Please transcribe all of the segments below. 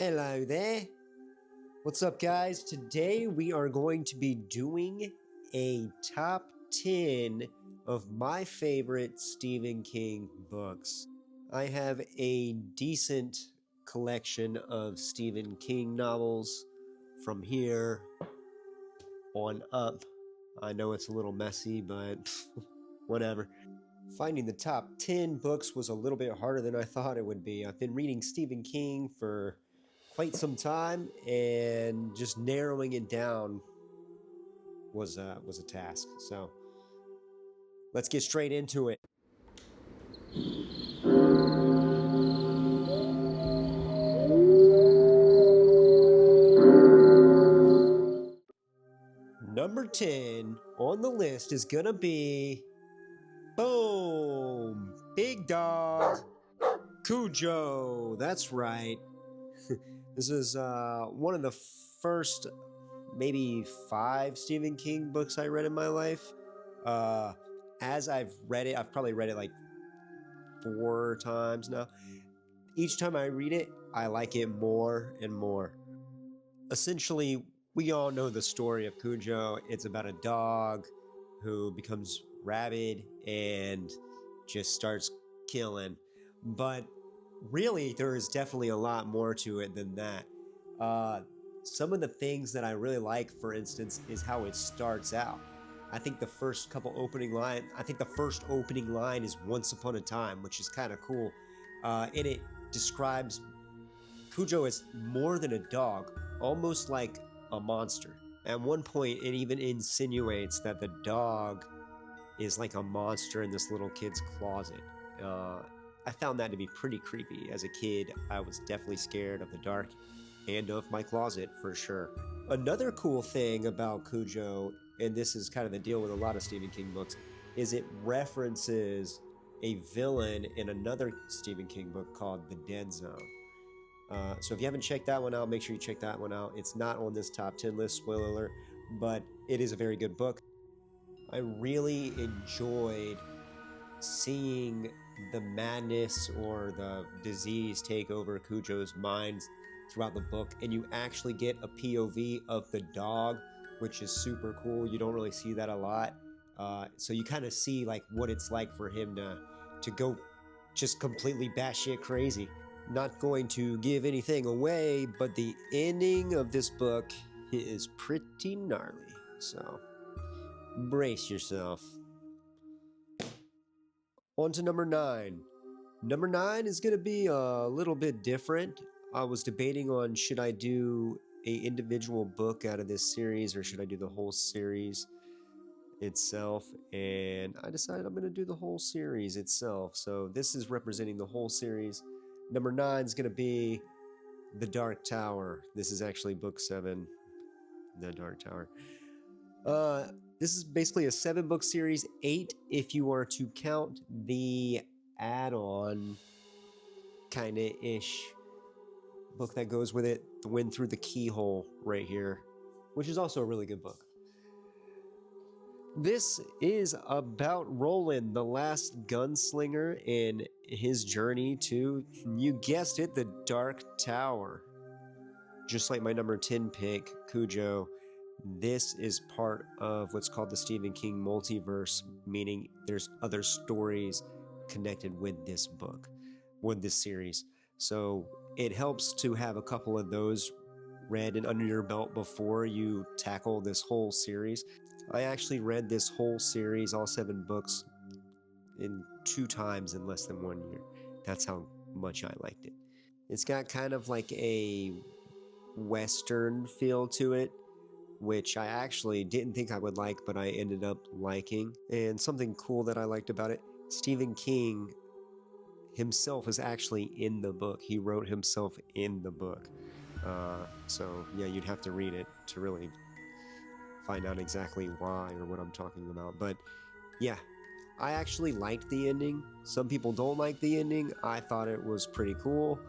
Hello there. What's up, guys? Today we are going to be doing a top 10 of my favorite Stephen King books. I have a decent collection of Stephen King novels from here on up. I know it's a little messy, but whatever. Finding the top 10 books was a little bit harder than I thought it would be. I've been reading Stephen King for quite some time, and just narrowing it down was a task. So let's get straight into it. Number 10 on the list is gonna be boom, Big Dog Cujo. That's right. This is one of the first maybe 5 Stephen King books I read in my life. As I've read it, I've probably read it like 4 times now. Each time I read it, I like it more and more. Essentially, we all know the story of Cujo. It's about a dog who becomes rabid and just starts killing. But really, there is definitely a lot more to it than that. Some of the things that I really like, for instance, is how it starts out. I think the first opening line is "Once upon a time," which is kind of cool. And it describes Cujo as more than a dog, almost like a monster. At one point, it even insinuates that the dog is like a monster in this little kid's closet. I found that to be pretty creepy. As a kid, I was definitely scared of the dark and of my closet for sure. Another cool thing about Cujo, and this is kind of the deal with a lot of Stephen King books, is it references a villain in another Stephen King book called The Dead Zone. So if you haven't checked that one out, make sure you check that one out. It's not on this top 10 list, spoiler alert, but it is a very good book. I really enjoyed seeing the madness or the disease take over Cujo's mind throughout the book, and you actually get a POV of the dog, which is super cool. You don't really see that a lot. So you kind of see like what it's like for him to go just completely batshit crazy. Not going to give anything away, but the ending of this book is pretty gnarly. So brace yourself. On to number 9. Number 9 is going to be a little bit different. I was debating on should I do a individual book out of this series or should I do the whole series itself, and I decided I'm going to do the whole series itself. So this is representing the whole series. Number 9 is going to be The Dark Tower. This is actually book 7, The Dark Tower. This is basically a 7-book series, 8 if you are to count the add-on kind of ish book that goes with it, The Wind Through the Keyhole, right here, which is also a really good book. This is about Roland, the last gunslinger, and his journey to, you guessed it, the Dark Tower. Just like my number 10 pick, Cujo, this is part of what's called the Stephen King multiverse, meaning there's other stories connected with this book, with this series. So it helps to have a couple of those read and under your belt before you tackle this whole series. I actually read this whole series, all 7 books, in 2 times in less than 1 year. That's how much I liked it. It's got kind of like a Western feel to it, which I actually didn't think I would like, but I ended up liking. And something cool that I liked about it, Stephen King himself is actually in the book. He wrote himself in the book. So yeah, you'd have to read it to really find out exactly why or what I'm talking about. But yeah, I actually liked the ending. Some people don't like the ending. I thought it was pretty cool.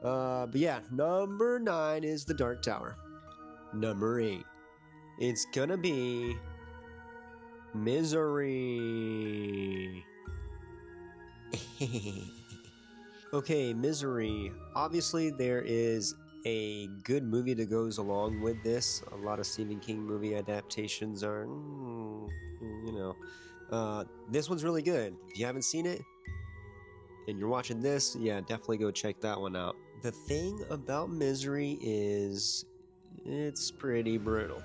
But yeah, number 9 is The Dark Tower. Number 8, it's gonna be Misery. Okay, Misery. Obviously, there is a good movie that goes along with this. A lot of Stephen King movie adaptations are, you know. This one's really good. If you haven't seen it and you're watching this, yeah, definitely go check that one out. The thing about Misery is it's pretty brutal.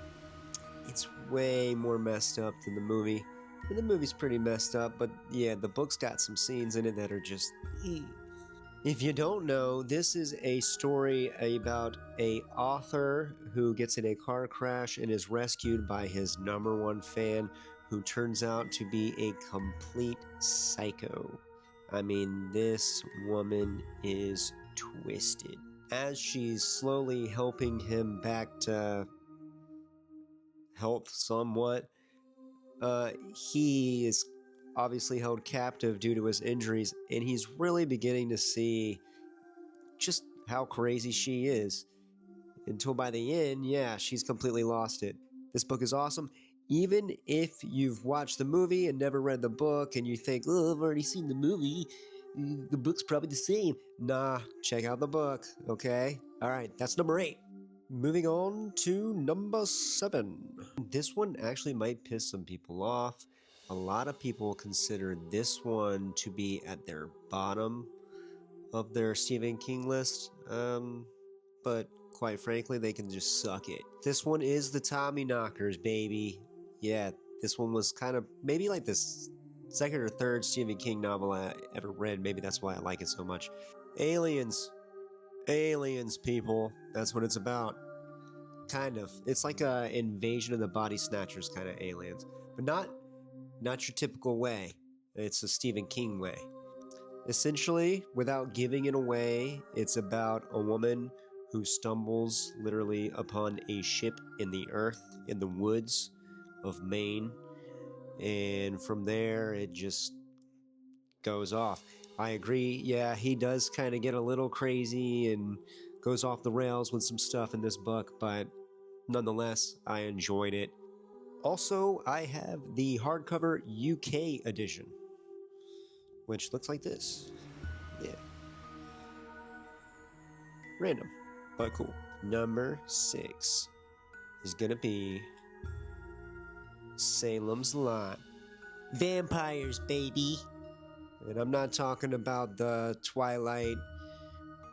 It's way more messed up than the movie. And the movie's pretty messed up, but yeah, the book's got some scenes in it that are just. If you don't know, this is a story about a author who gets in a car crash and is rescued by his #1 fan, who turns out to be a complete psycho. I mean, this woman is twisted. As she's slowly helping him back to health somewhat, he is obviously held captive due to his injuries, and he's really beginning to see just how crazy she is. Until by the end, yeah, she's completely lost it. This book is awesome. Even if you've watched the movie and never read the book and you think, oh, I've already seen the movie, the book's probably the same. Nah, check out the book, okay? All right, that's number 8. Moving on to number 7. This one actually might piss some people off. A lot of people consider this one to be at their bottom of their Stephen King list, but quite frankly, they can just suck it. This one is the Tommyknockers, baby. Yeah, this one was kind of maybe like this second or third Stephen King novel I ever read. Maybe that's why I like it so much. Aliens. Aliens, people. That's what it's about. Kind of. It's like a Invasion of the Body Snatchers kind of aliens, but not your typical way. It's a Stephen King way. Essentially, without giving it away, it's about a woman who stumbles literally upon a ship in the earth in the woods of Maine, and from there it just goes off. I agree, yeah, he does kind of get a little crazy and goes off the rails with some stuff in this book, but nonetheless, I enjoyed it. Also, I have the hardcover UK edition, which looks like this. Yeah. Random, but cool. Number 6 is gonna be Salem's Lot. Vampires, baby! And I'm not talking about the Twilight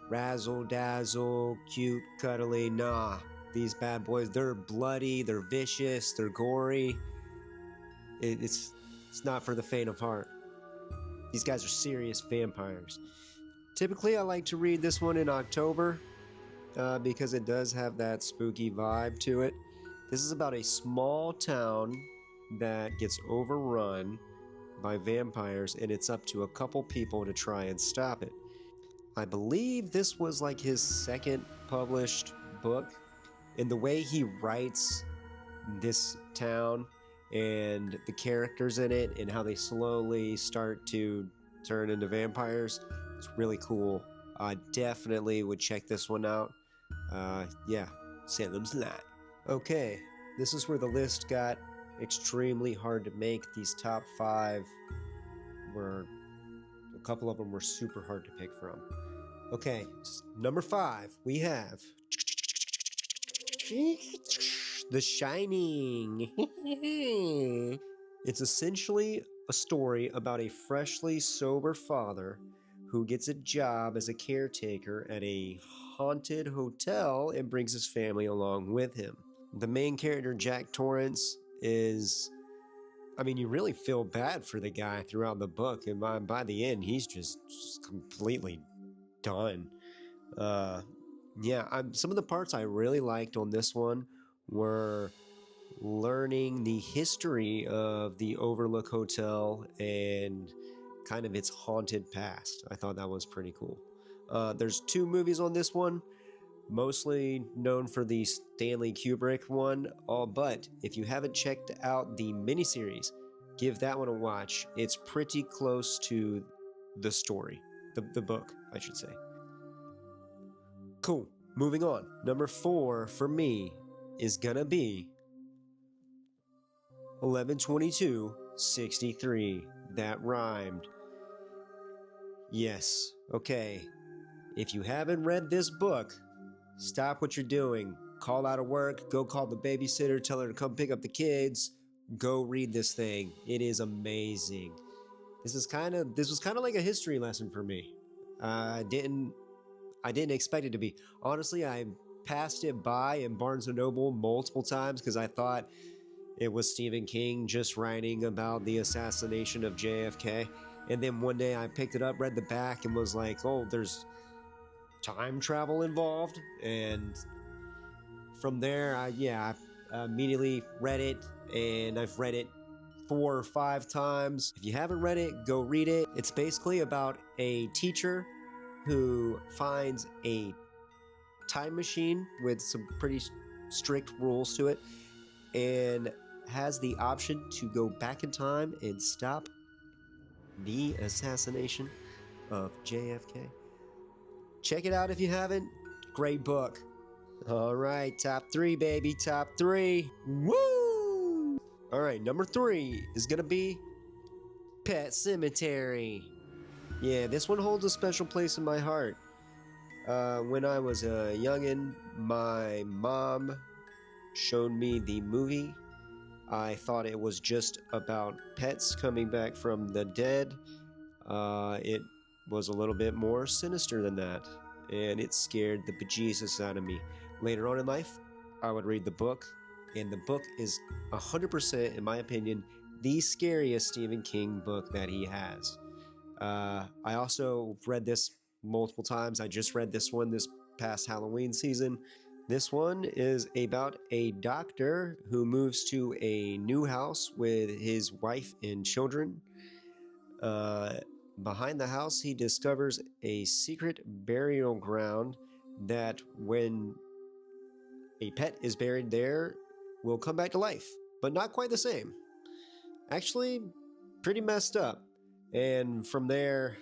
razzle dazzle, cute, cuddly. Nah, these bad boys, they're bloody, they're vicious, they're gory. It's not for the faint of heart. These guys are serious vampires. Typically, I like to read this one in October because it does have that spooky vibe to it. This is about a small town that gets overrun by vampires, and it's up to a couple people to try and stop it. I believe this was like his second published book, and the way he writes this town and the characters in it and how they slowly start to turn into vampires, it's really cool. I definitely would check this one out. Yeah, Salem's Lot. Okay, this is where the list got extremely hard to make. These top 5 were, a couple of them were super hard to pick from. Okay, number 5, we have The Shining. It's essentially a story about a freshly sober father who gets a job as a caretaker at a haunted hotel and brings his family along with him. The main character, Jack Torrance, is, I mean, you really feel bad for the guy throughout the book, and by the end, he's just completely done. Yeah, some of the parts I really liked on this one were learning the history of the Overlook Hotel and kind of its haunted past. I thought that was pretty cool. There's 2 movies on this one, mostly known for the Stanley Kubrick one, but if you haven't checked out the miniseries, give that one a watch. It's pretty close to the story, the book, I should say. Cool, moving on. Number 4 for me is gonna be 11/22/63. That rhymed. Yes, Okay, if you haven't read this book, stop what you're doing. Call out of work, go call the babysitter, tell her to come pick up the kids. Go read this thing. It is amazing. This was kind of like a history lesson for me. I didn't expect it to be. Honestly, I passed it by in Barnes and Noble multiple times because I thought it was Stephen King just writing about the assassination of JFK. And then one day I picked it up, read the back, and was like, oh, there's time travel involved. And from there, I immediately read it, and I've read it 4 or 5 times. If you haven't read it, go read it. It's basically about a teacher who finds a time machine with some pretty strict rules to it and has the option to go back in time and stop the assassination of JFK. Check it out if you haven't. Great book. All right, top 3, baby, top 3. Woo! All right, number 3 is gonna be Pet Sematary. Yeah, this one holds a special place in my heart. When I was a youngin', my mom showed me the movie. I thought it was just about pets coming back from the dead. It was a little bit more sinister than that, and it scared the bejesus out of me. Later on in life, I would read the book, and the book is 100%, in my opinion, the scariest Stephen King book that he has. I also read this multiple times. I just read this one this past Halloween season. This one is about a doctor who moves to a new house with his wife and children. Behind the house, he discovers a secret burial ground that when a pet is buried there will come back to life, but not quite the same. Actually, pretty messed up. And from there,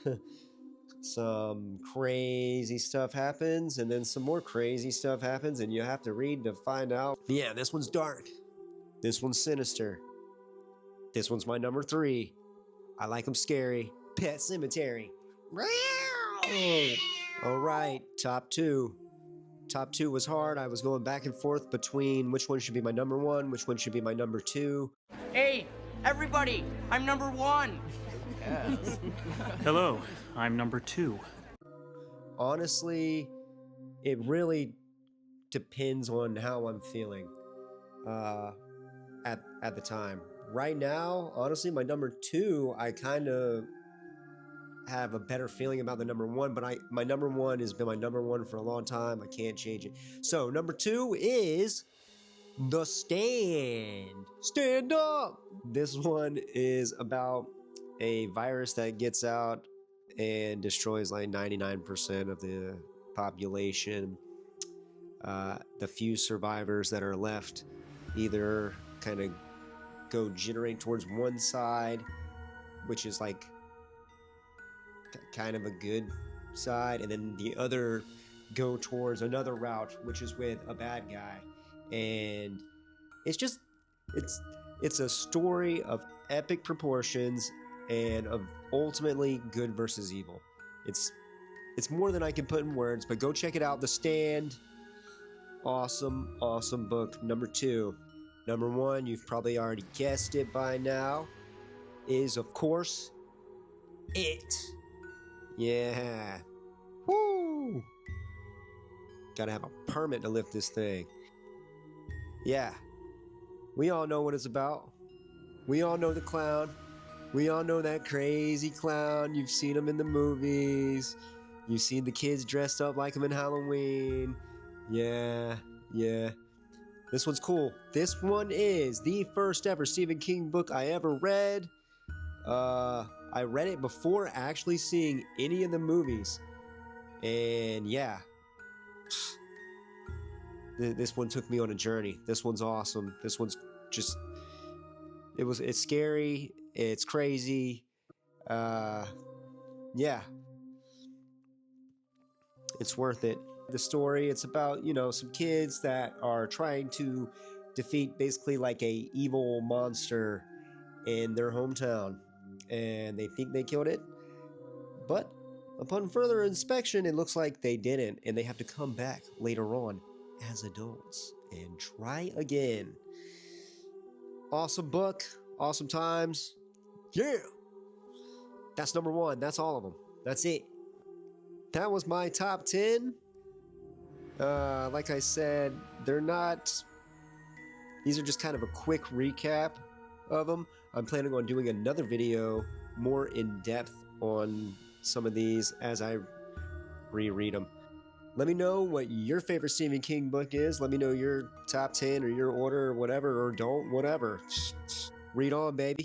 some crazy stuff happens, and then some more crazy stuff happens, and you have to read to find out. Yeah, this one's dark. This one's sinister. This one's my number 3. I like them scary. Pet Sematary. All right, top 2. Top 2 was hard. I was going back and forth between which one should be my number 1, which one should be my number 2. Hey, everybody, I'm number 1. Yes. Hello, I'm number 2. Honestly, it really depends on how I'm feeling at the time. Right now, honestly, my number 2, I kind of have a better feeling about the number 1, but my number 1 has been my number 1 for a long time. I can't change it. So number 2 is The Stand. Stand up! This one is about a virus that gets out and destroys like 99% of the population. The few survivors that are left either kind of go jittering towards one side, which is like kind of a good side, and then the other go towards another route, which is with a bad guy. And it's a story of epic proportions and of ultimately good versus evil. It's more than I can put in words, but go check it out. The Stand. Awesome book. Number 2. Number 1, you've probably already guessed it by now, is of course It. Yeah. Woo! Gotta have a permit to lift this thing. Yeah. We all know what it's about. We all know the clown. We all know that crazy clown. You've seen him in the movies. You've seen the kids dressed up like him in Halloween. Yeah. This one's cool. This one is the first ever Stephen King book I ever read. I read it before actually seeing any of the movies. And yeah. This one took me on a journey. This one's awesome. This one's just... It's scary. It's crazy. Yeah. It's worth it. The story, it's about, some kids that are trying to defeat basically like a evil monster in their hometown. And they think they killed it. But Upon further inspection, it looks like they didn't, and they have to come back later on as adults and try again. Awesome book, awesome times. Yeah! That's number 1. That's all of them. That's it. That was my top 10. Like I said, they're not... These are just kind of a quick recap of them. I'm planning on doing another video more in depth on some of these as I reread them. Let me know what your favorite Stephen King book is. Let me know your top 10 or your order or whatever, or don't, whatever. Read on, baby.